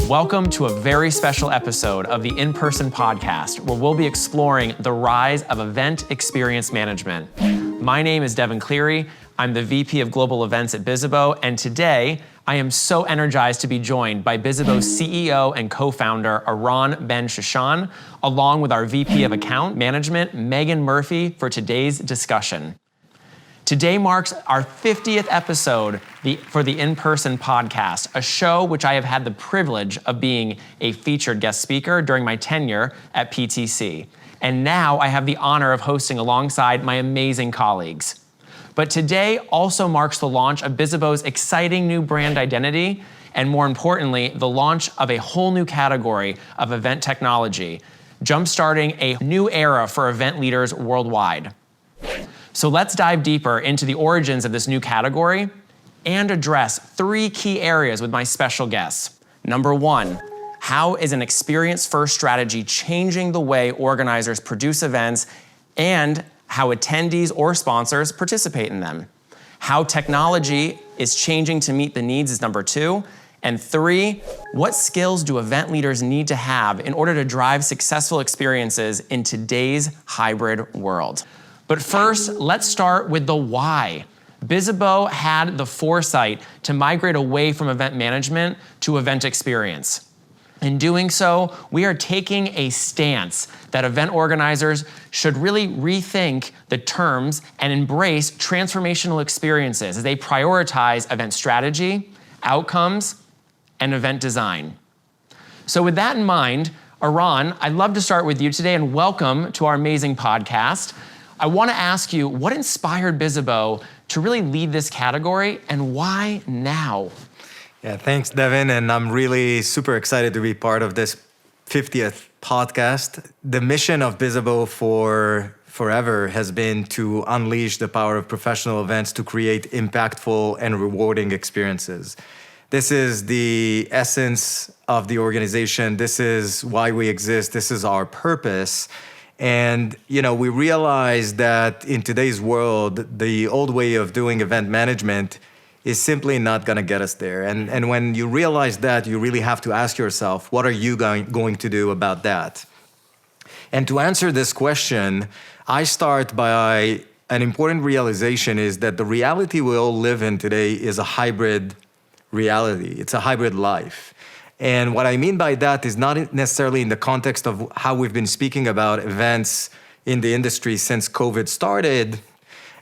Welcome to a very special episode of the In-Person Podcast, where we'll be exploring the rise of event experience management. My name is Devin Cleary. I'm the VP of Global Events at Bizzabo, and today I am so energized to be joined by Bizzabo's CEO and co-founder, Eran Ben-Shashan, along with our VP of Account Management, Megan Murphy, for today's discussion. Today marks our 50th episode for the In-Person Podcast, a show which I have had the privilege of being a featured guest speaker during my tenure at PTC. And now I have the honor of hosting alongside my amazing colleagues. But today also marks the launch of Bizzabo's exciting new brand identity, and more importantly, the launch of a whole new category of event technology, jumpstarting a new era for event leaders worldwide. So let's dive deeper into the origins of this new category and address three key areas with my special guests. Number one, how is an experience-first strategy changing the way organizers produce events and how attendees or sponsors participate in them? How technology is changing to meet the needs is number two. And three, what skills do event leaders need to have in order to drive successful experiences in today's hybrid world? But first, let's start with the why. Bizzabo had the foresight to migrate away from event management to event experience. In doing so, we are taking a stance that event organizers should really rethink the terms and embrace transformational experiences as they prioritize event strategy, outcomes, and event design. So with that in mind, Eran, I'd love to start with you today and welcome to our amazing podcast. I want to ask you, what inspired Bizzabo to really lead this category and why now? Yeah, thanks, Devin. And I'm really super excited to be part of this 50th podcast. The mission of Bizzabo for forever has been to unleash the power of professional events to create impactful and rewarding experiences. This is the essence of the organization. This is why we exist. This is our purpose. And, we realize that in today's world, the old way of doing event management is simply not going to get us there. And when you realize that, you really have to ask yourself, what are you going to do about that? And to answer this question, I start by an important realization is that the reality we all live in today is a hybrid reality. It's a hybrid life. And what I mean by that is not necessarily in the context of how we've been speaking about events in the industry since COVID started,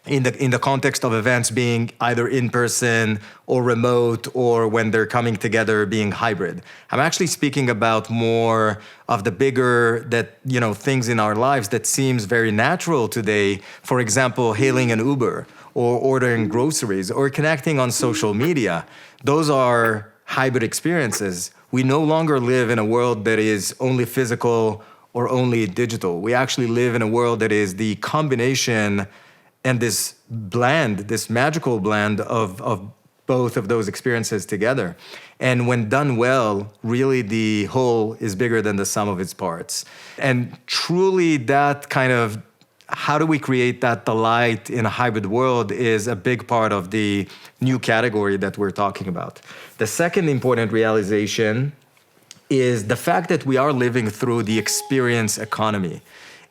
in the context of events being either in person or remote, or when they're coming together being hybrid. I'm actually speaking about more of the bigger things in our lives that seems very natural today. For example, hailing an Uber or ordering groceries or connecting on social media. Those are hybrid experiences. We no longer live in a world that is only physical or only digital. We actually live in a world that is the combination and this magical blend of both of those experiences together. And when done well, really the whole is bigger than the sum of its parts. And truly that kind of, how do we create that delight in a hybrid world is a big part of the new category that we're talking about. The second important realization is the fact that we are living through the experience economy.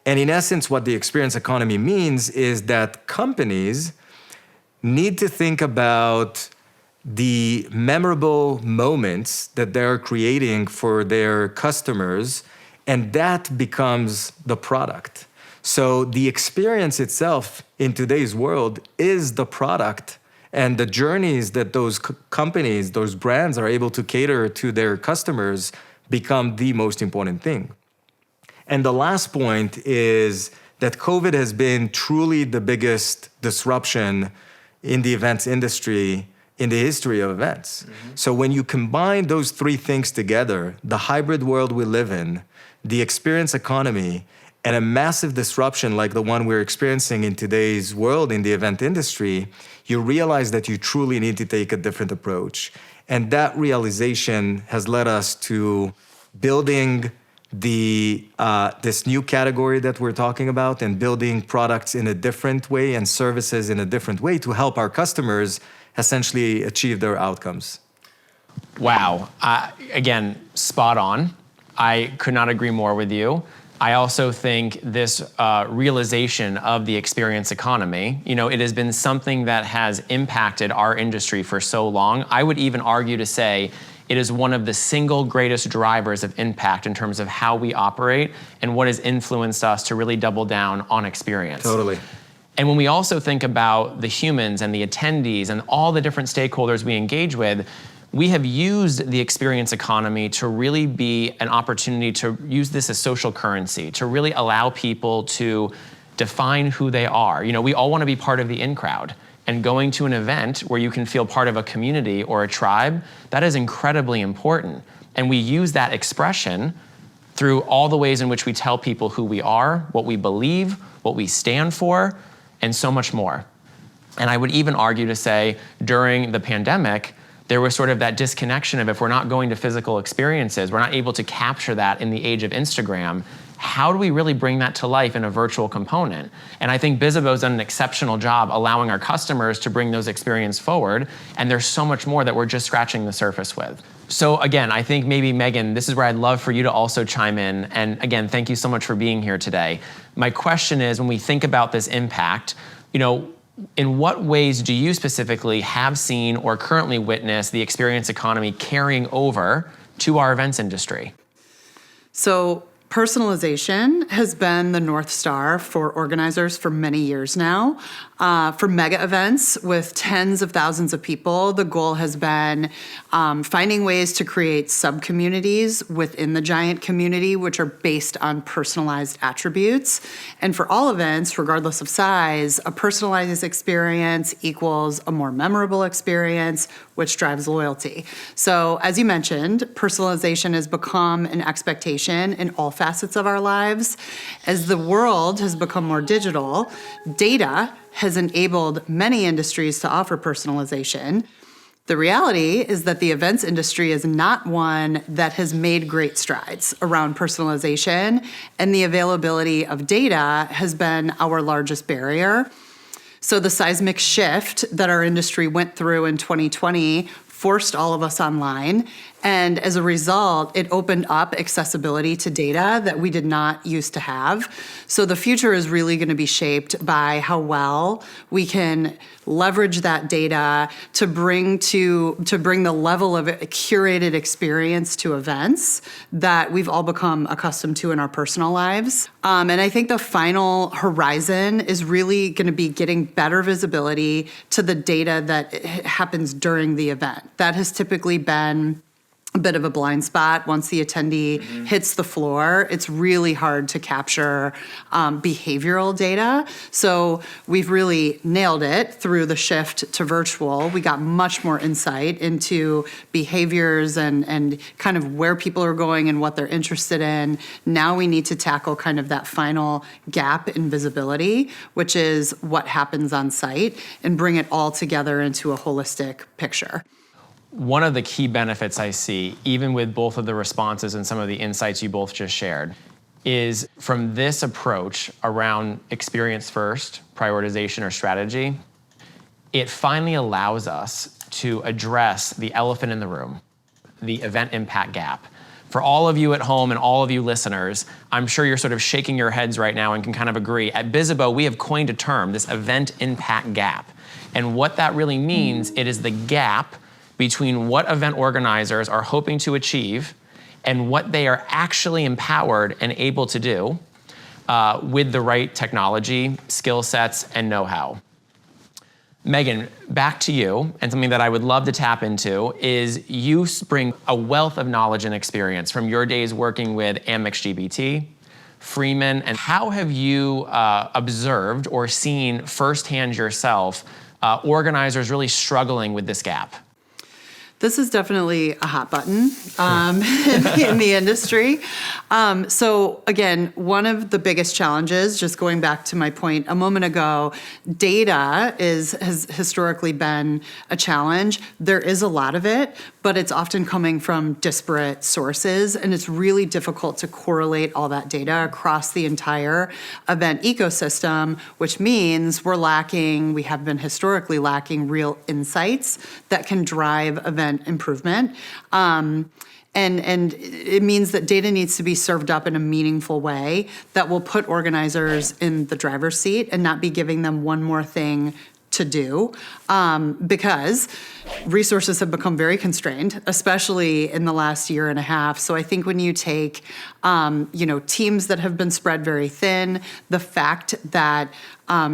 And in essence, what the experience economy means is that companies need to think about the memorable moments that they're creating for their customers, and that becomes the product. So the experience itself in today's world is the product, and the journeys that those companies, those brands are able to cater to their customers become the most important thing. And the last point is that COVID has been truly the biggest disruption in the events industry in the history of events. Mm-hmm. So when you combine those three things together, the hybrid world we live in, the experience economy, and a massive disruption like the one we're experiencing in today's world in the event industry, you realize that you truly need to take a different approach. And that realization has led us to building this new category that we're talking about and building products in a different way and services in a different way to help our customers essentially achieve their outcomes. Wow. Again, spot on. I could not agree more with you. I also think this realization of the experience economy, it has been something that has impacted our industry for so long. I would even argue to say it is one of the single greatest drivers of impact in terms of how we operate and what has influenced us to really double down on experience. Totally. And when we also think about the humans and the attendees and all the different stakeholders we engage with, we have used the experience economy to really be an opportunity to use this as social currency, to really allow people to define who they are. We all want to be part of the in crowd. And going to an event where you can feel part of a community or a tribe, that is incredibly important. And we use that expression through all the ways in which we tell people who we are, what we believe, what we stand for, and so much more. And I would even argue to say during the pandemic, there was sort of that disconnection of if we're not going to physical experiences, we're not able to capture that in the age of Instagram, how do we really bring that to life in a virtual component? And I think Bizibo's done an exceptional job allowing our customers to bring those experiences forward, and there's so much more that we're just scratching the surface with. So again, I think maybe Megan, this is where I'd love for you to also chime in. And again, thank you so much for being here today. My question is, when we think about this impact, in what ways do you specifically have seen or currently witness the experience economy carrying over to our events industry? So personalization has been the North Star for organizers for many years now. For mega events with tens of thousands of people, the goal has been finding ways to create sub-communities within the giant community, which are based on personalized attributes. And for all events, regardless of size, a personalized experience equals a more memorable experience, which drives loyalty. So as you mentioned, personalization has become an expectation in all facets of our lives. As the world has become more digital, data has enabled many industries to offer personalization. The reality is that the events industry is not one that has made great strides around personalization, and the availability of data has been our largest barrier. So the seismic shift that our industry went through in 2020 forced all of us online. And as a result, it opened up accessibility to data that we did not used to have. So the future is really going to be shaped by how well we can leverage that data to bring the level of a curated experience to events that we've all become accustomed to in our personal lives. And I think the final horizon is really going to be getting better visibility to the data that happens during the event. That has typically been a bit of a blind spot. Once the attendee hits the floor, it's really hard to capture behavioral data. So we've really nailed it through the shift to virtual. We got much more insight into behaviors and kind of where people are going and what they're interested in. Now we need to tackle kind of that final gap in visibility, which is what happens on site, and bring it all together into a holistic picture. One of the key benefits I see, even with both of the responses and some of the insights you both just shared, is from this approach around experience first, prioritization or strategy, it finally allows us to address the elephant in the room, the event impact gap. For all of you at home and all of you listeners, I'm sure you're sort of shaking your heads right now and can kind of agree. At Bizibo, we have coined a term, this event impact gap. And what that really means, it is the gap between what event organizers are hoping to achieve and what they are actually empowered and able to do with the right technology, skill sets, and know-how. Megan, back to you, and something that I would love to tap into is you bring a wealth of knowledge and experience from your days working with Amex GBT, Freeman, and how have you observed or seen firsthand yourself organizers really struggling with this gap? This is definitely a hot button in the industry. So again, one of the biggest challenges, just going back to my point a moment ago, data has historically been a challenge. There is a lot of it, but it's often coming from disparate sources, and it's really difficult to correlate all that data across the entire event ecosystem, which means we have been historically lacking real insights that can drive event event improvement. And it means that data needs to be served up in a meaningful way that will put organizers in the driver's seat and not be giving them one more thing to do, because resources have become very constrained, especially in the last year and a half. So I think when you take, teams that have been spread very thin, the fact that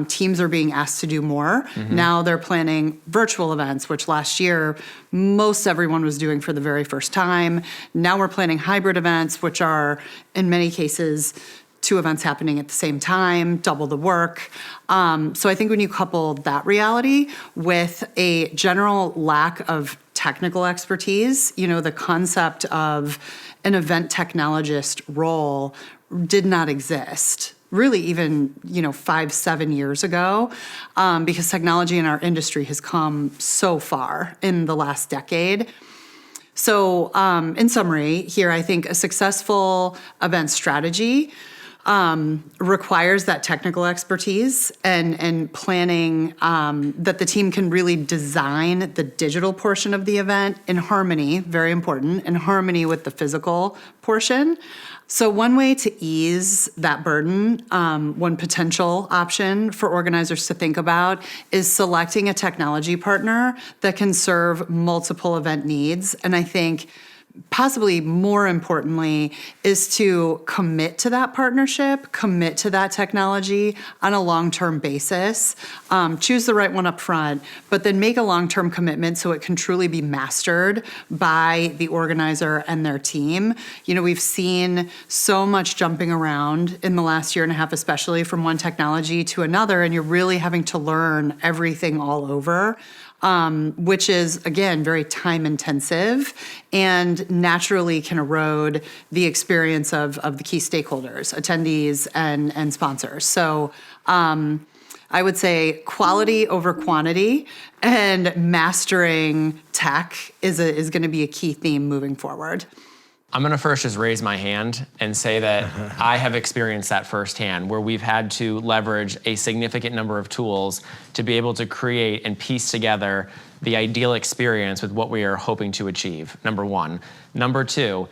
teams are being asked to do more. Now they're planning virtual events, which last year most everyone was doing for the very first time. Now we're planning hybrid events, which are in many cases 2 events happening at the same time, double the work. So I think when you couple that reality with a general lack of technical expertise, the concept of an event technologist role did not exist. Really even, 5-7 years ago, because technology in our industry has come so far in the last decade. So in summary here, I think a successful event strategy requires that technical expertise and planning, that the team can really design the digital portion of the event in harmony, very important, in harmony with the physical portion. So one way to ease that burden, one potential option for organizers to think about is selecting a technology partner that can serve multiple event needs. And I think possibly more importantly is to commit to that partnership, commit to that technology on a long-term basis. Choose the right one up front, but then make a long-term commitment so it can truly be mastered by the organizer and their team. We've seen so much jumping around in the last year and a half, especially from one technology to another, and you're really having to learn everything all over. Which is, again, very time intensive and naturally can erode the experience of the key stakeholders, attendees, and sponsors. So I would say quality over quantity, and mastering tech is going to be a key theme moving forward. I'm going to first just raise my hand and say that I have experienced that firsthand, where we've had to leverage a significant number of tools to be able to create and piece together the ideal experience with what we are hoping to achieve, number one. Number two,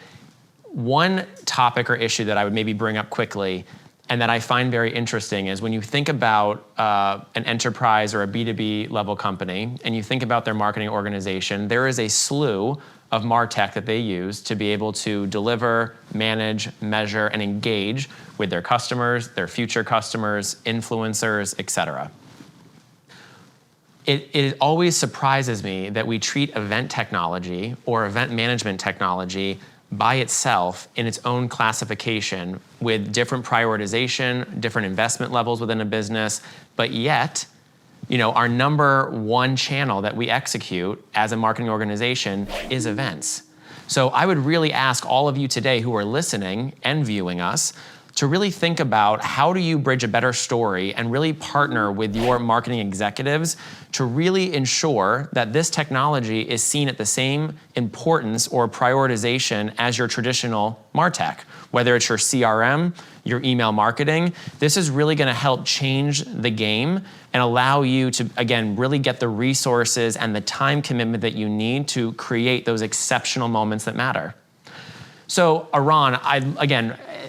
one topic or issue that I would maybe bring up quickly and that I find very interesting is when you think about an enterprise or a B2B level company and you think about their marketing organization, there is a slew of MarTech that they use to be able to deliver, manage, measure, and engage with their customers, their future customers, influencers, et cetera. It always surprises me that we treat event technology or event management technology by itself in its own classification with different prioritization, different investment levels within a business, but yet, our number one channel that we execute as a marketing organization is events. So I would really ask all of you today who are listening and viewing us to really think about how do you bridge a better story and really partner with your marketing executives to really ensure that this technology is seen at the same importance or prioritization as your traditional MarTech, whether it's your CRM, your email marketing. This is really going to help change the game and allow you to, again, really get the resources and the time commitment that you need to create those exceptional moments that matter. So, Eran,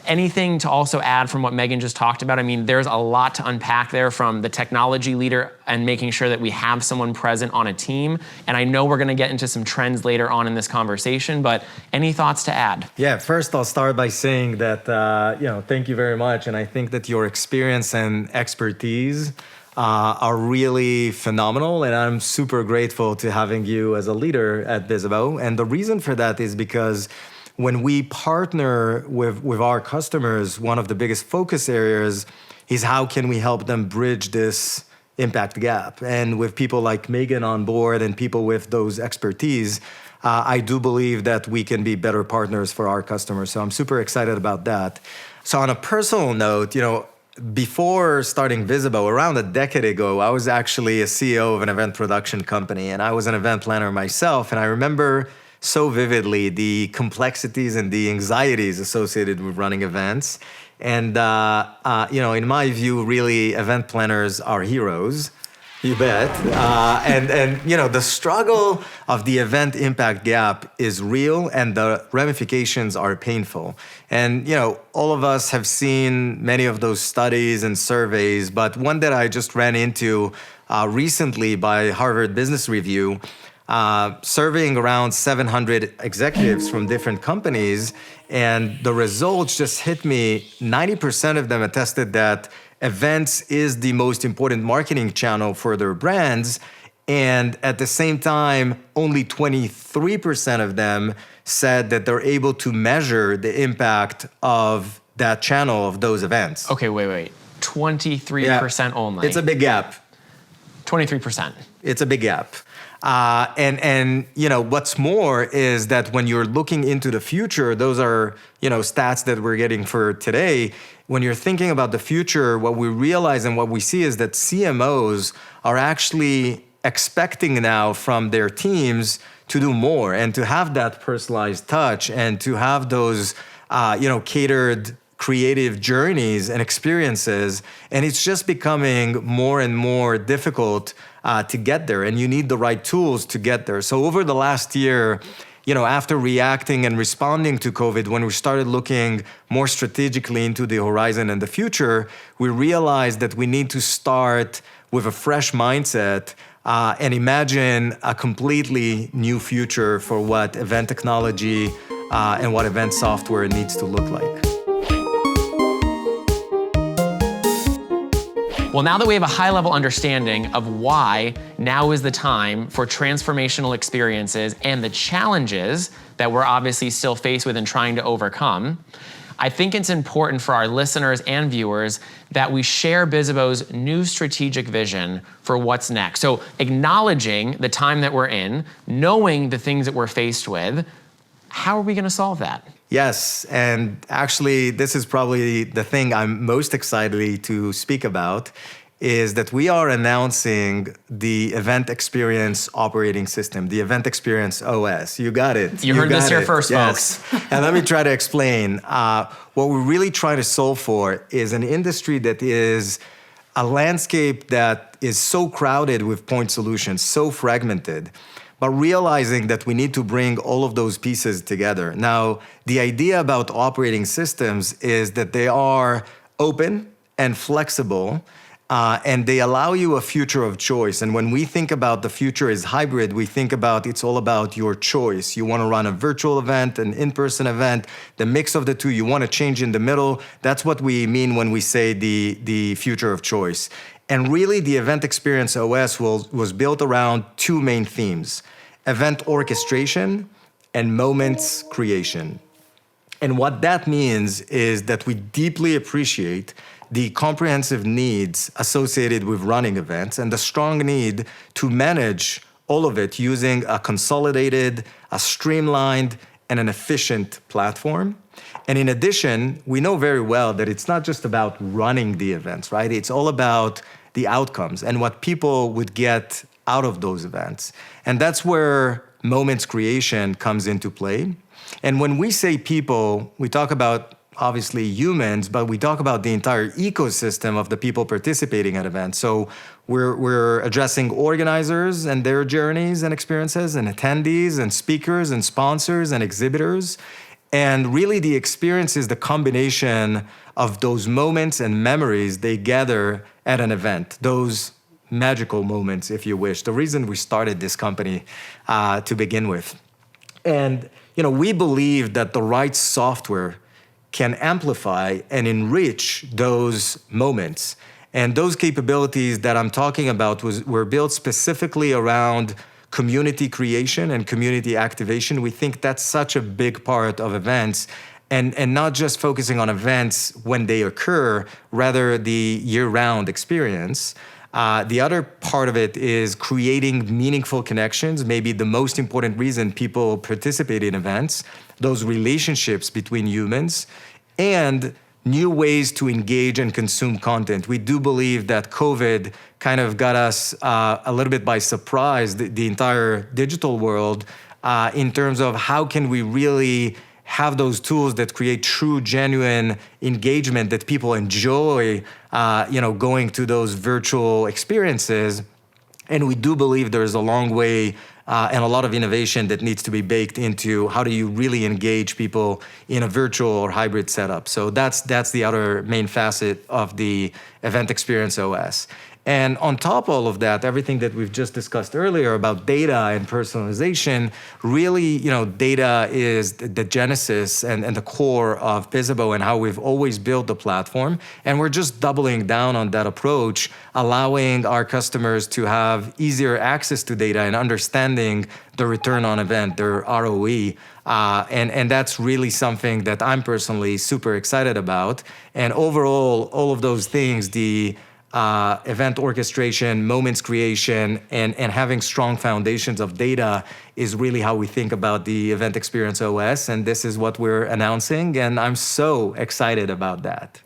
anything to also add from what Megan just talked about? I mean, there's a lot to unpack there from the technology leader and making sure that we have someone present on a team. And I know we're going to get into some trends later on in this conversation, but any thoughts to add? Yeah, first I'll start by saying that, thank you very much. And I think that your experience and expertise are really phenomenal. And I'm super grateful to having you as a leader at Bizzabo. And the reason for that is because when we partner with our customers, one of the biggest focus areas is how can we help them bridge this impact gap. And with people like Megan on board and people with those expertise, I do believe that we can be better partners for our customers. So I'm super excited about that. So on a personal note, before starting Bizzabo, around a decade ago, I was actually a CEO of an event production company, and I was an event planner myself. And I remember so vividly the complexities and the anxieties associated with running events. And, in my view, really, event planners are heroes. You bet. And you know, the struggle of the event impact gap is real, and the ramifications are painful. And you know, all of us have seen many of those studies and surveys, but one that I just ran into recently by Harvard Business Review, surveying around 700 executives from different companies, and the results just hit me. 90% of them attested that events is the most important marketing channel for their brands. And at the same time, only 23% of them said that they're able to measure the impact of that channel, of those events. Okay, wait. 23% only. It's a big gap. 23%. It's a big gap. And you know, what's more is that when you're looking into the future, those are, you know, stats that we're getting for today. When you're thinking about the future, what we realize and what we see is that CMOs are actually expecting now from their teams to do more and to have that personalized touch and to have those, you know, catered creative journeys and experiences. And it's just becoming more and more difficult to get there, and you need the right tools to get there. So over the last year, you know, after reacting and responding to COVID, when we started looking more strategically into the horizon and the future, we realized that we need to start with a fresh mindset and imagine a completely new future for what event technology and what event software needs to look like. Well, now that we have a high-level understanding of why now is the time for transformational experiences and the challenges that we're obviously still faced with and trying to overcome, I think it's important for our listeners and viewers that we share Bizibo's new strategic vision for what's next. So acknowledging the time that we're in, knowing the things that we're faced with, how are we going to solve that? Yes, and actually, this is probably the thing I'm most excited to speak about, is that we are announcing the Event Experience Operating System, the Event Experience OS. You got it. You heard this here first, yes. folks. And let me try to explain. What we're really trying to solve for is an industry that is a landscape that is so crowded with point solutions, so fragmented, but realizing that we need to bring all of those pieces together. Now, the idea about operating systems is that they are open and flexible, and they allow you a future of choice. And when we think about the future is hybrid, we think about it's all about your choice. You want to run a virtual event, an in-person event, the mix of the two, you want to change in the middle. That's what we mean when we say the future of choice. And really, the Event Experience OS was built around two main themes: event orchestration and moments creation. And what that means is that we deeply appreciate the comprehensive needs associated with running events and the strong need to manage all of it using a consolidated, a streamlined, and an efficient platform. And in addition, we know very well that it's not just about running the events, right? It's all about the outcomes and what people would get out of those events. And that's where moments creation comes into play. And when we say people, we talk about obviously humans, but we talk about the entire ecosystem of the people participating at events. So we're addressing organizers and their journeys and experiences, and attendees and speakers and sponsors and exhibitors. And really the experience is the combination of those moments and memories they gather at an event, those magical moments, if you wish. The reason we started this company to begin with. And you know, we believe that the right software can amplify and enrich those moments. And those capabilities that I'm talking about were built specifically around community creation and community activation. We think that's such a big part of events, and not just focusing on events when they occur, rather the year-round experience. The other part of it is creating meaningful connections, maybe the most important reason people participate in events, those relationships between humans, and new ways to engage and consume content. We do believe that COVID kind of got us a little bit by surprise, the entire digital world, in terms of how can we really have those tools that create true, genuine engagement that people enjoy, going to those virtual experiences. And we do believe there's a long way and a lot of innovation that needs to be baked into how do you really engage people in a virtual or hybrid setup. So that's the other main facet of the Event Experience OS. And on top of all of that, everything that we've just discussed earlier about data and personalization, really, data is the genesis and the core of Bizzabo and how we've always built the platform. And we're just doubling down on that approach, allowing our customers to have easier access to data and understanding the return on event, their ROE. And that's really something that I'm personally super excited about. And overall, all of those things, the event orchestration, moments creation, and having strong foundations of data is really how we think about the Event Experience OS. And this is what we're announcing. And I'm so excited about that.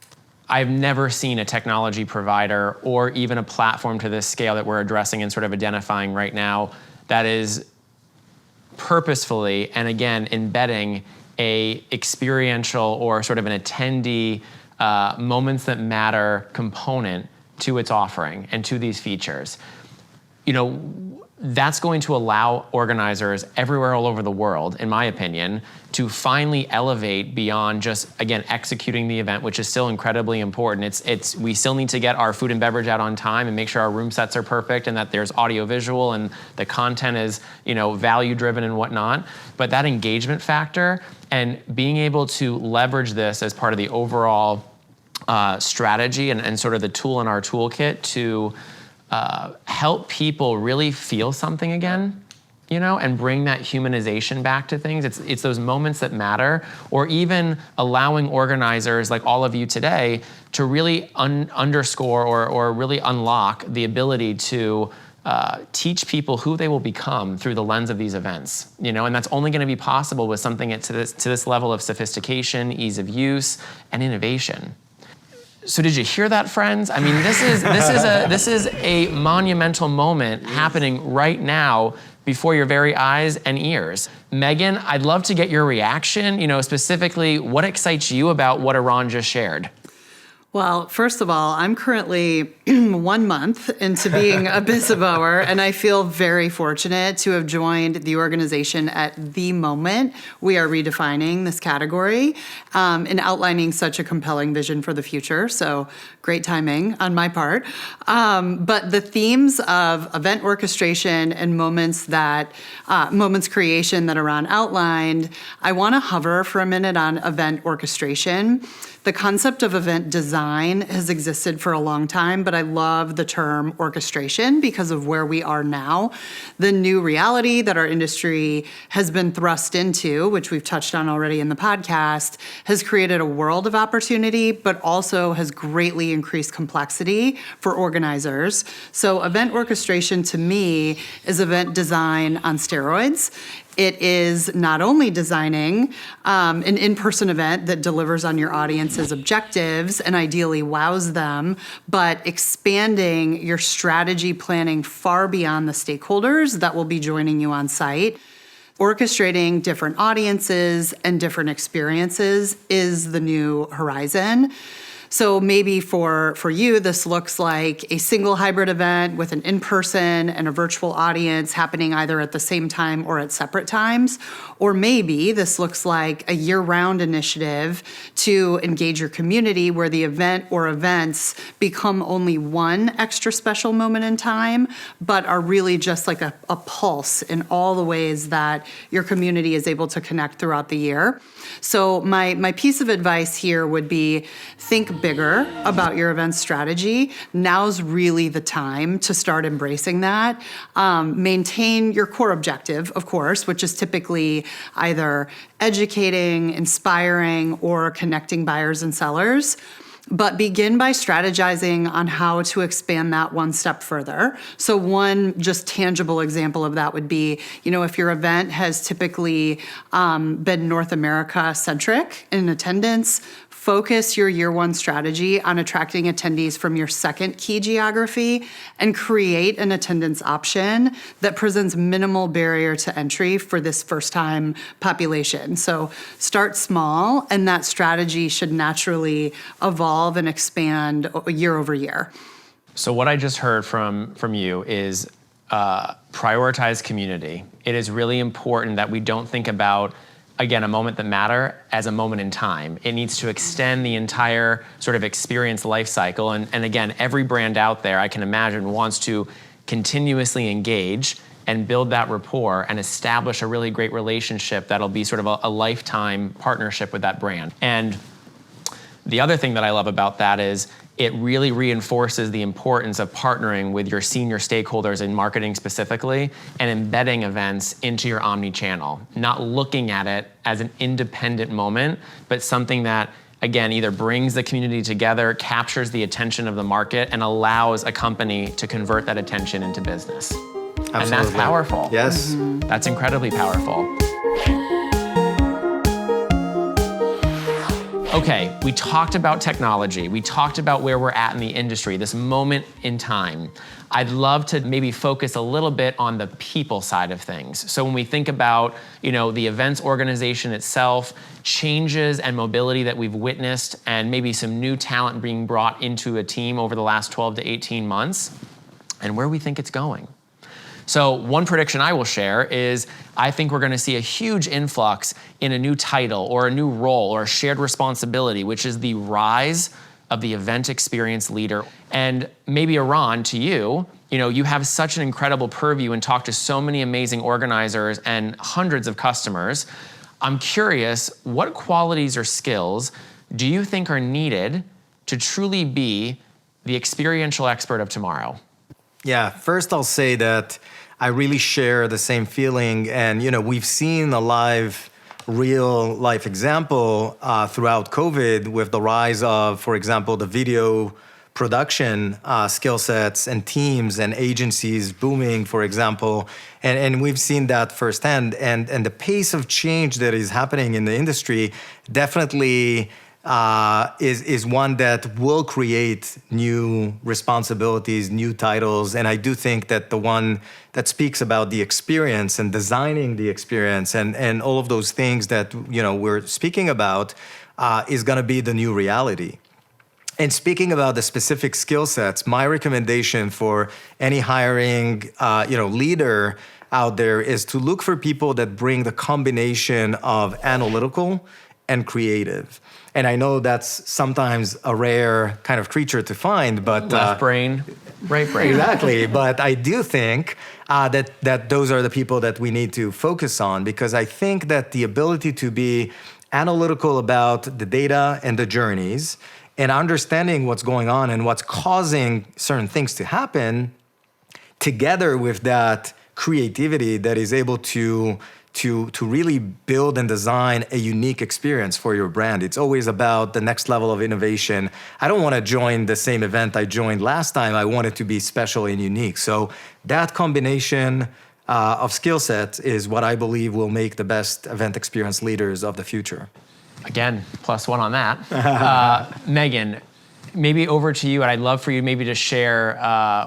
I've never seen a technology provider or even a platform to this scale that we're addressing and sort of identifying right now that is purposefully and again embedding a experiential or sort of an attendee moments that matter component to its offering and to these features. That's going to allow organizers everywhere all over the world, in my opinion, to finally elevate beyond just, again, executing the event, which is still incredibly important. We still need to get our food and beverage out on time and make sure our room sets are perfect and that there's audio visual and the content is, value driven and whatnot. But that engagement factor and being able to leverage this as part of the overall strategy and sort of the tool in our toolkit to help people really feel something again, and bring that humanization back to things. It's those moments that matter, or even allowing organizers like all of you today to really underscore or really unlock the ability to teach people who they will become through the lens of these events, and that's only going to be possible with something to this level of sophistication, ease of use, and innovation. So did you hear that, friends? I mean, this is a monumental moment happening right now before your very eyes and ears. Megan, I'd love to get your reaction, specifically what excites you about what Eran just shared? Well, first of all, I'm currently 1 month into being a Bizzaboer, and I feel very fortunate to have joined the organization at the moment we are redefining this category and outlining such a compelling vision for the future. So great timing on my part. But the themes of event orchestration and moments creation that Eran outlined, I want to hover for a minute on event orchestration. The concept of event design has existed for a long time, but I love the term orchestration because of where we are now. The new reality that our industry has been thrust into, which we've touched on already in the podcast, has created a world of opportunity, but also has greatly increased complexity for organizers. So event orchestration to me is event design on steroids. It is not only designing an in-person event that delivers on your audience's objectives and ideally wows them, but expanding your strategy planning far beyond the stakeholders that will be joining you on site. Orchestrating different audiences and different experiences is the new horizon. So maybe for you, this looks like a single hybrid event with an in-person and a virtual audience happening either at the same time or at separate times. Or maybe this looks like a year-round initiative to engage your community where the event or events become only one extra special moment in time, but are really just like a pulse in all the ways that your community is able to connect throughout the year. So my piece of advice here would be think bigger about your event strategy. Now's really the time to start embracing that. Maintain your core objective, of course, which is typically either educating, inspiring, or connecting buyers and sellers. But begin by strategizing on how to expand that one step further. So one just tangible example of that would be, if your event has typically been North America centric in attendance, focus your year one strategy on attracting attendees from your second key geography and create an attendance option that presents minimal barrier to entry for this first time population. So start small, and that strategy should naturally evolve and expand year over year. So what I just heard from you is prioritize community. It is really important that we don't think about, again, a moment that matter as a moment in time. It needs to extend the entire sort of experience life cycle. And again, every brand out there, I can imagine, wants to continuously engage and build that rapport and establish a really great relationship that'll be sort of a lifetime partnership with that brand. And the other thing that I love about that is it really reinforces the importance of partnering with your senior stakeholders in marketing specifically and embedding events into your omni-channel, not looking at it as an independent moment, but something that, again, either brings the community together, captures the attention of the market, and allows a company to convert that attention into business. Absolutely. And that's powerful. Yes. That's incredibly powerful. Okay, we talked about technology. We talked about where we're at in the industry, this moment in time. I'd love to maybe focus a little bit on the people side of things. So when we think about, the events organization itself, changes and mobility that we've witnessed, and maybe some new talent being brought into a team over the last 12 to 18 months, and where we think it's going. So one prediction I will share is I think we're going to see a huge influx in a new title or a new role or a shared responsibility, which is the rise of the event experience leader. And maybe Eran, to you, you have such an incredible purview and talk to so many amazing organizers and hundreds of customers. I'm curious, what qualities or skills do you think are needed to truly be the experiential expert of tomorrow? Yeah, first I'll say that I really share the same feeling. And, we've seen a real life example throughout COVID with the rise of, for example, the video production skill sets and teams and agencies booming, for example. And we've seen that firsthand. And the pace of change that is happening in the industry definitely is one that will create new responsibilities, new titles. And I do think that the one that speaks about the experience and designing the experience and all of those things that we're speaking about is going to be the new reality. And speaking about the specific skill sets, my recommendation for any hiring leader out there is to look for people that bring the combination of analytical and creative. And I know that's sometimes a rare kind of creature to find, but left brain, right brain. Exactly. But I do think that those are the people that we need to focus on, because I think that the ability to be analytical about the data and the journeys and understanding what's going on and what's causing certain things to happen, together with that creativity that is able to really build and design a unique experience for your brand. It's always about the next level of innovation. I don't want to join the same event I joined last time. I want it to be special and unique. So that combination of skill sets is what I believe will make the best event experience leaders of the future. Again, +1 on that. Megan, maybe over to you, and I'd love for you maybe to share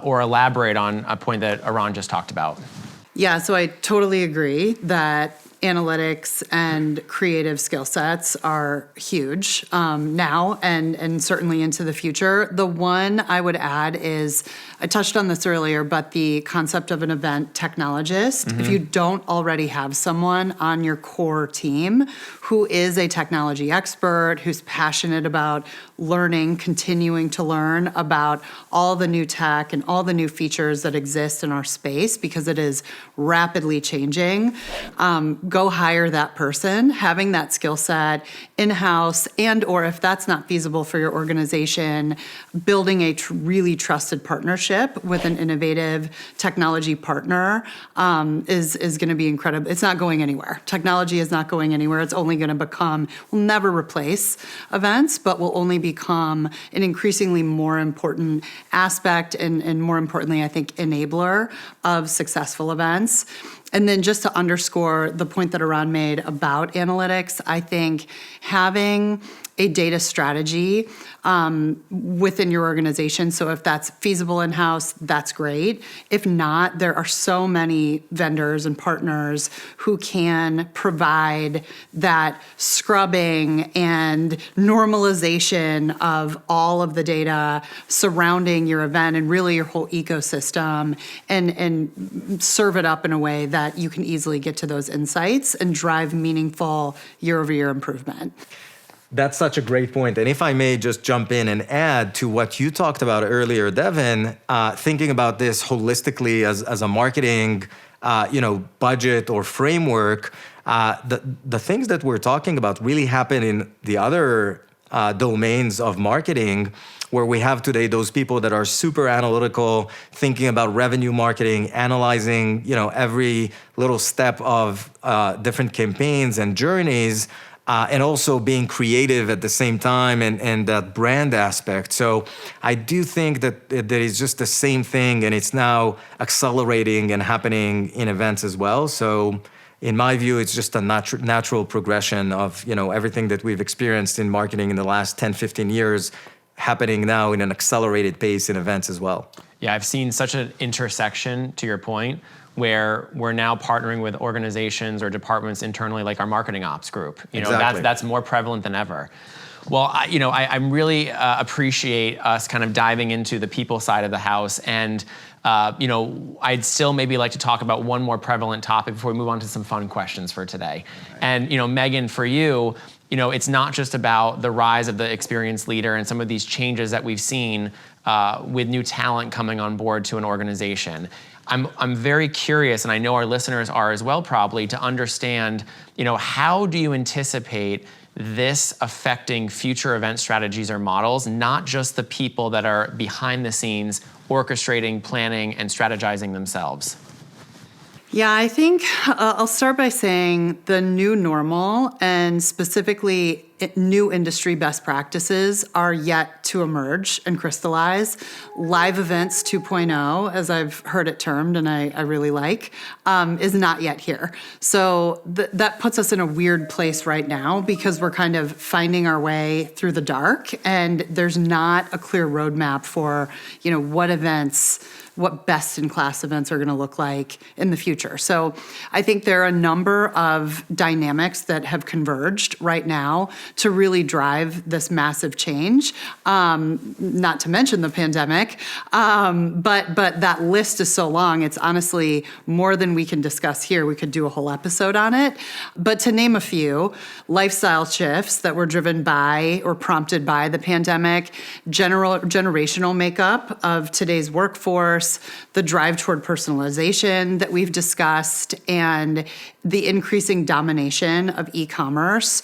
or elaborate on a point that Eran just talked about. Yeah, so I totally agree that analytics and creative skill sets are huge now and certainly into the future. The one I would add is, I touched on this earlier, but the concept of an event technologist. If you don't already have someone on your core team who is a technology expert, who's passionate about learning, continuing to learn about all the new tech and all the new features that exist in our space, because it is rapidly changing, go hire that person. Having that skill set in-house, and or if that's not feasible for your organization, building a really trusted partnership with an innovative technology partner is going to be incredible. It's not going anywhere. Technology is not going anywhere. It's only going to will never replace events, but will only become an increasingly more important aspect and more importantly, I think, enabler of successful events. And then just to underscore the point that Eran made about analytics, I think having a data strategy within your organization. So if that's feasible in-house, that's great. If not, there are so many vendors and partners who can provide that scrubbing and normalization of all of the data surrounding your event and really your whole ecosystem, and serve it up in a way that you can easily get to those insights and drive meaningful year-over-year improvement. That's such a great point. And if I may just jump in and add to what you talked about earlier, Devin, thinking about this holistically as a marketing, budget or framework, the things that we're talking about really happen in the other domains of marketing, where we have today those people that are super analytical, thinking about revenue marketing, analyzing, every little step of different campaigns and journeys. And also being creative at the same time, and that brand aspect. So I do think that there is just the same thing, and it's now accelerating and happening in events as well. So in my view, it's just a natural progression of everything that we've experienced in marketing in the last 10, 15 years happening now in an accelerated pace in events as well. Yeah, I've seen such an intersection, to your point, where we're now partnering with organizations or departments internally, like our marketing ops group. Exactly. That's more prevalent than ever. Well, I really appreciate us kind of diving into the people side of the house, and I'd still maybe like to talk about one more prevalent topic before we move on to some fun questions for today. Right. And Megan, for you, it's not just about the rise of the experienced leader and some of these changes that we've seen with new talent coming on board to an organization. I'm very curious, and I know our listeners are as well probably, to understand, how do you anticipate this affecting future event strategies or models, not just the people that are behind the scenes orchestrating, planning, and strategizing themselves? Yeah, I think I'll start by saying the new normal, and specifically new industry best practices, are yet to emerge and crystallize. Live events 2.0, as I've heard it termed, and I really like, is not yet here. So that puts us in a weird place right now, because we're kind of finding our way through the dark, and there's not a clear roadmap for, what best-in-class events are going to look like in the future. So I think there are a number of dynamics that have converged right now to really drive this massive change, not to mention the pandemic, but that list is so long, it's honestly more than we can discuss here. We could do a whole episode on it. But to name a few, lifestyle shifts that were driven by or prompted by the pandemic, generational makeup of today's workforce, the drive toward personalization that we've discussed, and the increasing domination of e-commerce.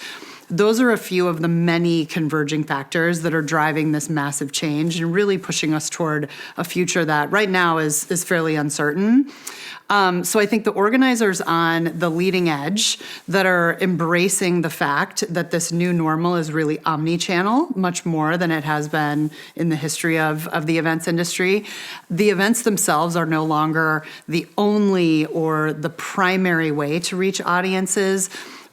Those are a few of the many converging factors that are driving this massive change and really pushing us toward a future that right now is fairly uncertain. So I think the organizers on the leading edge that are embracing the fact that this new normal is really omni-channel, much more than it has been in the history of the events industry. The events themselves are no longer the only or the primary way to reach audiences,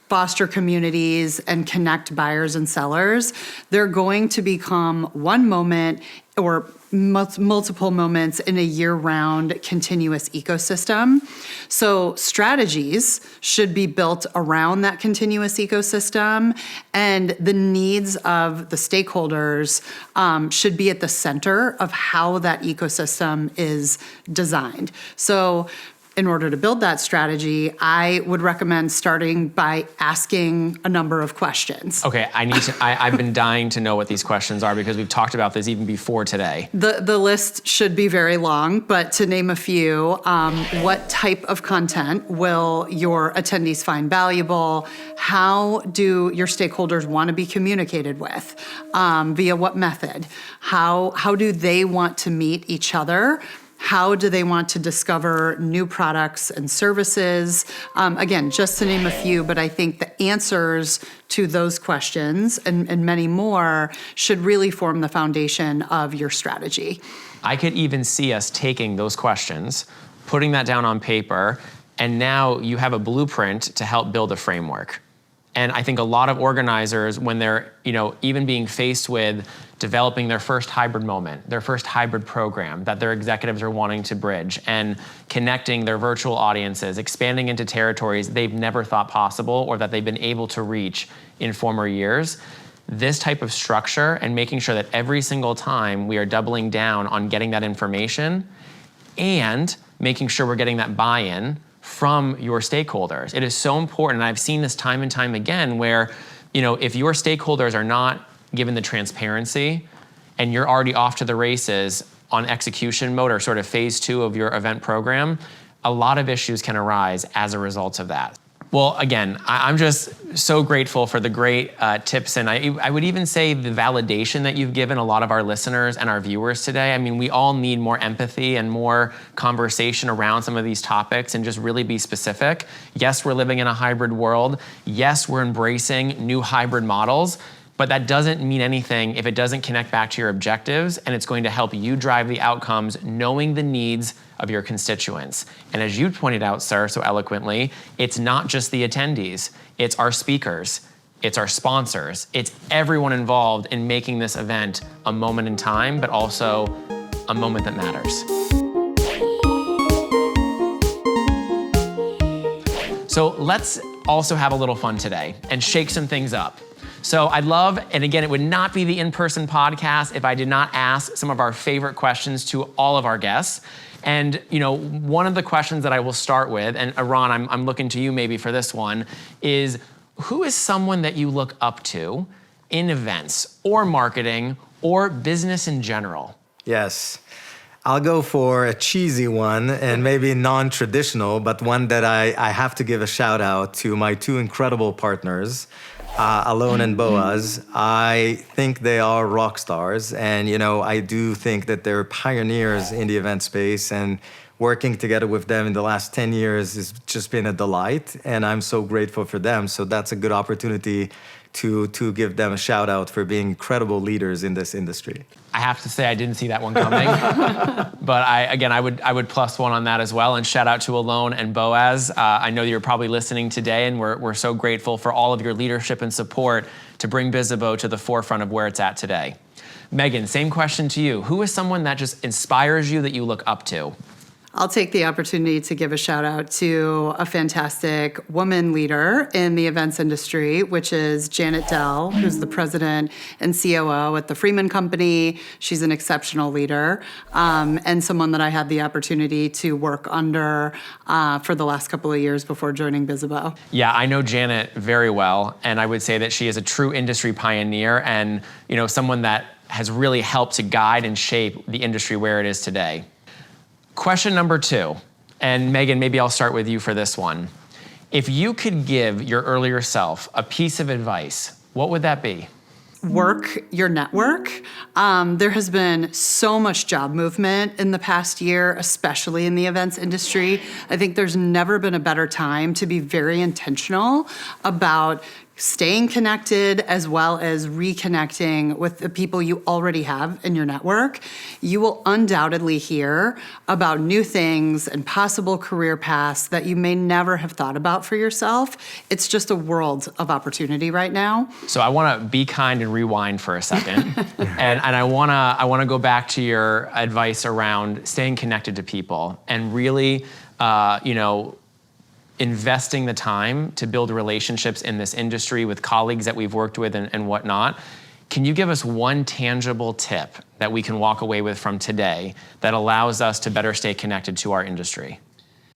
foster communities, and connect buyers and sellers. They're going to become one moment or multiple moments in a year-round continuous ecosystem. So strategies should be built around that continuous ecosystem, and the needs of the stakeholders should be at the center of how that ecosystem is designed. So in order to build that strategy, I would recommend starting by asking a number of questions. Okay, I've been dying to know what these questions are, because we've talked about this even before today. The list should be very long, but to name a few, what type of content will your attendees find valuable? How do your stakeholders want to be communicated with? Via what method? How do they want to meet each other? How do they want to discover new products and services? Again, just to name a few, but I think the answers to those questions and many more should really form the foundation of your strategy. I could even see us taking those questions, putting that down on paper, and now you have a blueprint to help build a framework. And I think a lot of organizers, when they're, even being faced with developing their first hybrid moment, their first hybrid program that their executives are wanting to bridge, and connecting their virtual audiences, expanding into territories they've never thought possible or that they've been able to reach in former years, this type of structure and making sure that every single time we are doubling down on getting that information and making sure we're getting that buy-in from your stakeholders. It is so important, and I've seen this time and time again where, if your stakeholders are not given the transparency and you're already off to the races on execution mode or sort of phase 2 of your event program, a lot of issues can arise as a result of that. Well, again, I'm just so grateful for the great tips, and I would even say the validation that you've given a lot of our listeners and our viewers today. I mean, we all need more empathy and more conversation around some of these topics and just really be specific. Yes, we're living in a hybrid world. Yes, we're embracing new hybrid models, but that doesn't mean anything if it doesn't connect back to your objectives, and it's going to help you drive the outcomes knowing the needs of your constituents. And as you pointed out, sir, so eloquently, it's not just the attendees, it's our speakers, it's our sponsors, it's everyone involved in making this event a moment in time, but also a moment that matters. So let's also have a little fun today and shake some things up. So I'd love, and again, it would not be the in-person podcast if I did not ask some of our favorite questions to all of our guests. And one of the questions that I will start with, and Eran, I'm looking to you maybe for this one, is who is someone that you look up to in events or marketing or business in general? Yes. I'll go for a cheesy one and maybe non-traditional, but one that I have to give a shout out to my two incredible partners, Alon and Boaz. I think they are rock stars, and I do think that they're pioneers in the event space, and working together with them in the last 10 years has just been a delight, and I'm so grateful for them. So that's a good opportunity to give them a shout out for being incredible leaders in this industry. I have to say I didn't see that one coming, but I would plus one on that as well. And shout out to Alon and Boaz. I know you're probably listening today, and we're so grateful for all of your leadership and support to bring Bizzabo to the forefront of where it's at today. Megan, same question to you. Who is someone that just inspires you that you look up to? I'll take the opportunity to give a shout out to a fantastic woman leader in the events industry, which is Janet Dell, who's the president and COO at the Freeman Company. She's an exceptional leader, and someone that I had the opportunity to work under for the last couple of years before joining Bizzabo. Yeah, I know Janet very well, and I would say that she is a true industry pioneer and someone that has really helped to guide and shape the industry where it is today. Question number 2, and Megan, maybe I'll start with you for this one. If you could give your earlier self a piece of advice, what would that be? Work your network. There has been so much job movement in the past year, especially in the events industry. I think there's never been a better time to be very intentional about staying connected as well as reconnecting with the people you already have in your network. You will undoubtedly hear about new things and possible career paths that you may never have thought about for yourself. It's just a world of opportunity right now. So I want to be kind and rewind for a second. and I want to go back to your advice around staying connected to people and really, investing the time to build relationships in this industry with colleagues that we've worked with and whatnot. Can you give us one tangible tip that we can walk away with from today that allows us to better stay connected to our industry?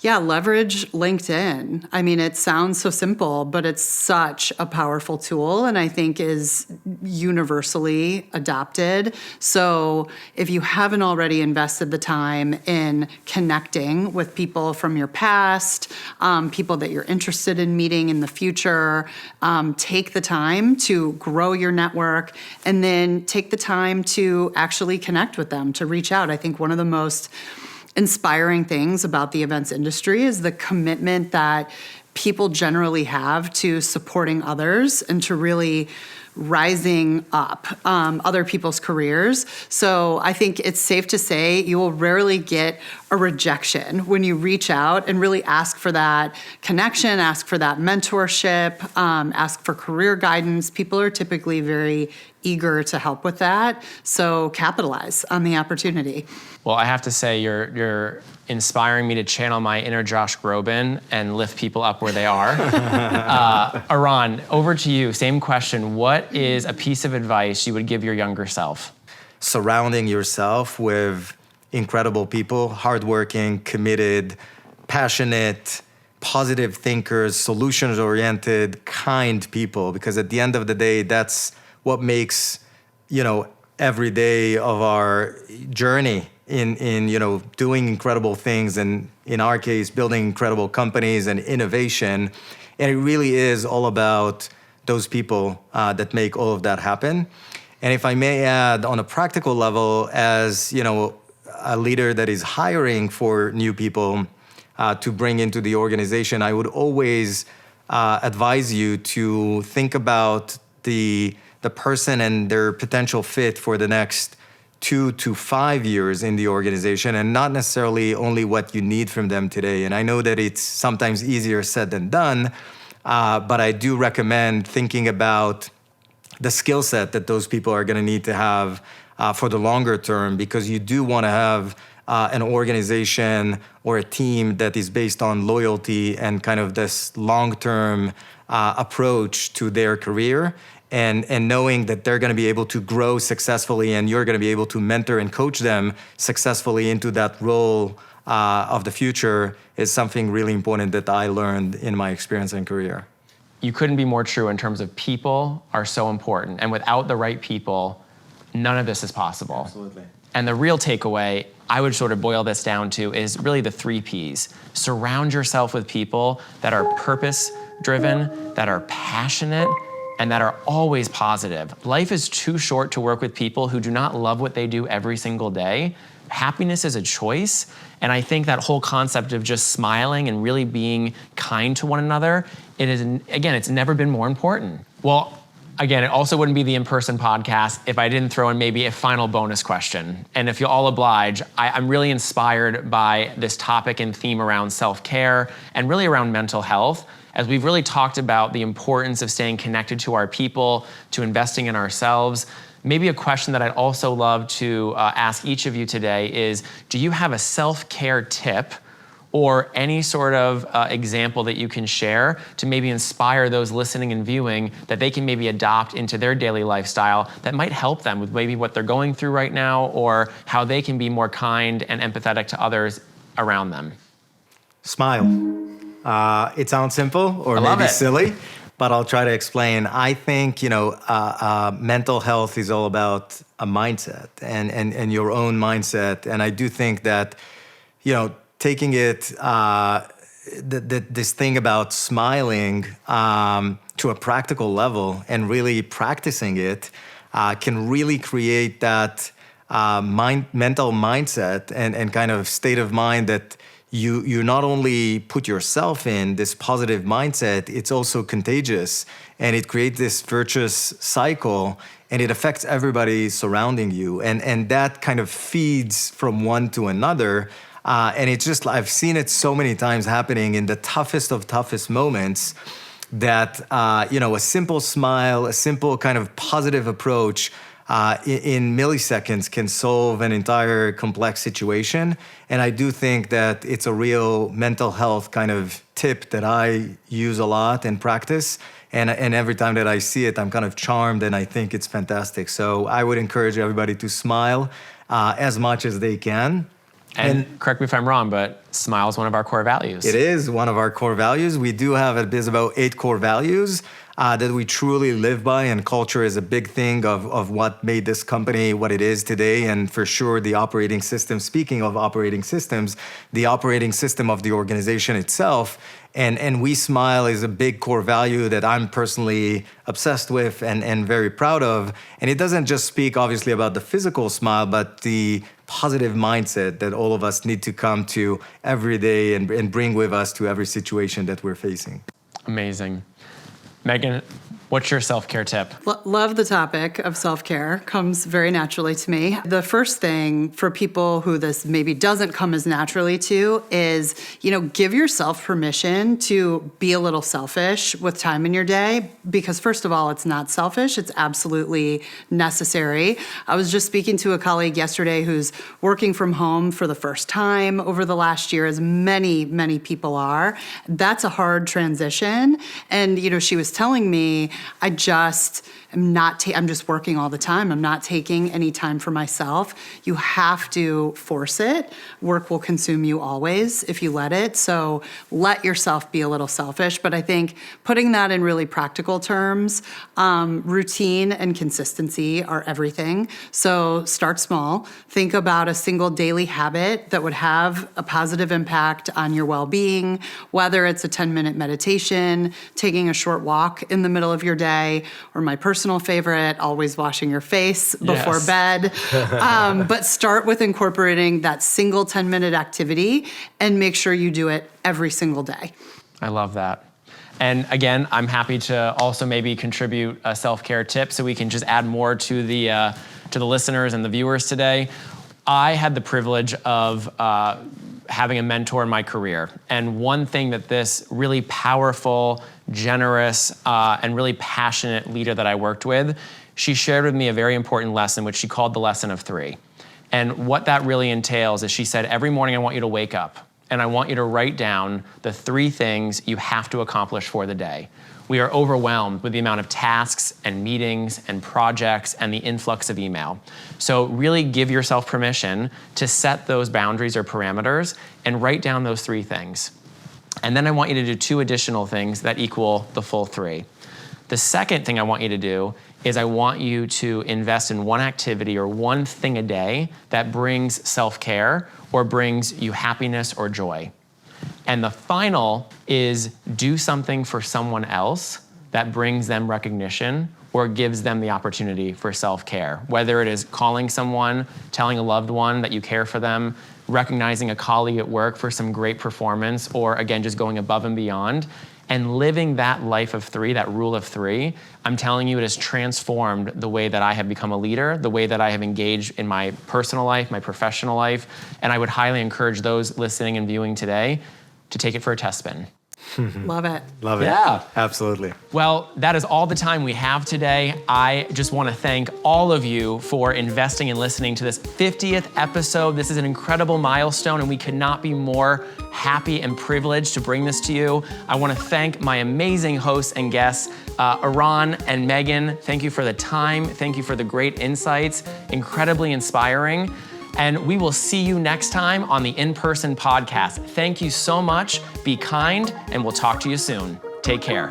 Yeah, leverage LinkedIn. I mean, it sounds so simple, but it's such a powerful tool, and I think is universally adopted. So if you haven't already invested the time in connecting with people from your past, people that you're interested in meeting in the future, take the time to grow your network, and then take the time to actually connect with them, to reach out. I think one of the most inspiring things about the events industry is the commitment that people generally have to supporting others and to really rising up other people's careers. So I think it's safe to say you will rarely get a rejection when you reach out and really ask for that connection, ask for that mentorship, ask for career guidance. People are typically very eager to help with that. So capitalize on the opportunity. Well, I have to say, you're inspiring me to channel my inner Josh Groban and lift people up where they are. Eran, over to you. Same question. What is a piece of advice you would give your younger self? Surrounding yourself with incredible people, hardworking, committed, passionate, positive thinkers, solutions-oriented, kind people. Because at the end of the day, that's what makes, every day of our journey in doing incredible things, and in our case, building incredible companies and innovation. And it really is all about those people that make all of that happen. And if I may add, on a practical level, as a leader that is hiring for new people to bring into the organization, I would always advise you to think about the person and their potential fit for the next 2 to 5 years in the organization, and not necessarily only what you need from them today. And I know that it's sometimes easier said than done, but I do recommend thinking about the skill set that those people are going to need to have for the longer term, because you do want to have an organization or a team that is based on loyalty and kind of this long-term approach to their career. And knowing that they're going to be able to grow successfully, and you're going to be able to mentor and coach them successfully into that role of the future is something really important that I learned in my experience and career. You couldn't be more true in terms of people are so important. And without the right people, none of this is possible. Absolutely. And the real takeaway, I would sort of boil this down to, is really the 3 Ps. Surround yourself with people that are purpose-driven, that are passionate, and that are always positive. Life is too short to work with people who do not love what they do every single day. Happiness is a choice, and I think that whole concept of just smiling and really being kind to one another, it's never been more important. Well, again, it also wouldn't be the In-Person podcast if I didn't throw in maybe a final bonus question. And if you'll all oblige, I'm really inspired by this topic and theme around self-care and really around mental health, as we've really talked about the importance of staying connected to our people, to investing in ourselves. Maybe a question that I'd also love to ask each of you today is, do you have a self-care tip or any sort of example that you can share to maybe inspire those listening and viewing that they can maybe adopt into their daily lifestyle that might help them with maybe what they're going through right now, or how they can be more kind and empathetic to others around them? Smile. It sounds simple or maybe silly, but I'll try to explain. I think, mental health is all about a mindset and your own mindset. And I do think that, taking it, this thing about smiling to a practical level and really practicing it can really create that mental mindset and kind of state of mind that you not only put yourself in this positive mindset, it's also contagious, and it creates this virtuous cycle, and it affects everybody surrounding you. And that kind of feeds from one to another. And it's just, I've seen it so many times happening in the toughest of toughest moments that, a simple smile, a simple kind of positive approach in milliseconds can solve an entire complex situation. And I do think that it's a real mental health kind of tip that I use a lot and practice. And every time that I see it, I'm kind of charmed, and I think it's fantastic. So I would encourage everybody to smile as much as they can. And correct me if I'm wrong, but smile is one of our core values. It is one of our core values. We do have at Bizzabo 8 core values that we truly live by, and culture is a big thing of what made this company what it is today, and for sure the operating system. Speaking of operating systems, the operating system of the organization itself, and We Smile is a big core value that I'm personally obsessed with and very proud of. And it doesn't just speak obviously about the physical smile, but the positive mindset that all of us need to come to every day and bring with us to every situation that we're facing. Amazing. Megan, What's your self-care tip? Love the topic of self-care. Comes very naturally to me. The first thing for people who this maybe doesn't come as naturally to is, give yourself permission to be a little selfish with time in your day, because first of all, it's not selfish. It's absolutely necessary. I was just speaking to a colleague yesterday who's working from home for the first time over the last year, as many, many people are. That's a hard transition. And, she was telling me, I'm just working all the time. I'm not taking any time for myself. You have to force it. Work will consume you always if you let it. So let yourself be a little selfish. But I think putting that in really practical terms, routine and consistency are everything. So start small. Think about a single daily habit that would have a positive impact on your well-being, whether it's a 10-minute meditation, taking a short walk in the middle of your day, or my personal favorite, always washing your face before bed. But start with incorporating that single 10-minute activity and make sure you do it every single day. I love that. And again, I'm happy to also maybe contribute a self-care tip so we can just add more to the listeners and the viewers today. I had the privilege of having a mentor in my career. And one thing that this really powerful, generous, and really passionate leader that I worked with, she shared with me a very important lesson, which she called the lesson of 3. And what that really entails is she said, every morning I want you to wake up and I want you to write down the 3 things you have to accomplish for the day. We are overwhelmed with the amount of tasks and meetings and projects and the influx of email. So really give yourself permission to set those boundaries or parameters and write down those 3 things. And then I want you to do 2 additional things that equal the full 3. The second thing I want you to do is I want you to invest in one activity or one thing a day that brings self-care or brings you happiness or joy. And the final is do something for someone else that brings them recognition or gives them the opportunity for self-care. Whether it is calling someone, telling a loved one that you care for them, recognizing a colleague at work for some great performance, or again, just going above and beyond. And living that life of 3, that rule of 3, I'm telling you, it has transformed the way that I have become a leader, the way that I have engaged in my personal life, my professional life. And I would highly encourage those listening and viewing today to take it for a test spin. Love it. Love it. Yeah. Absolutely. Well, that is all the time we have today. I just want to thank all of you for investing and listening to this 50th episode. This is an incredible milestone, and we could not be more happy and privileged to bring this to you. I want to thank my amazing hosts and guests, Eran and Megan. Thank you for the time. Thank you for the great insights. Incredibly inspiring. And we will see you next time on the In-Person Podcast. Thank you so much. Be kind, and we'll talk to you soon. Take care.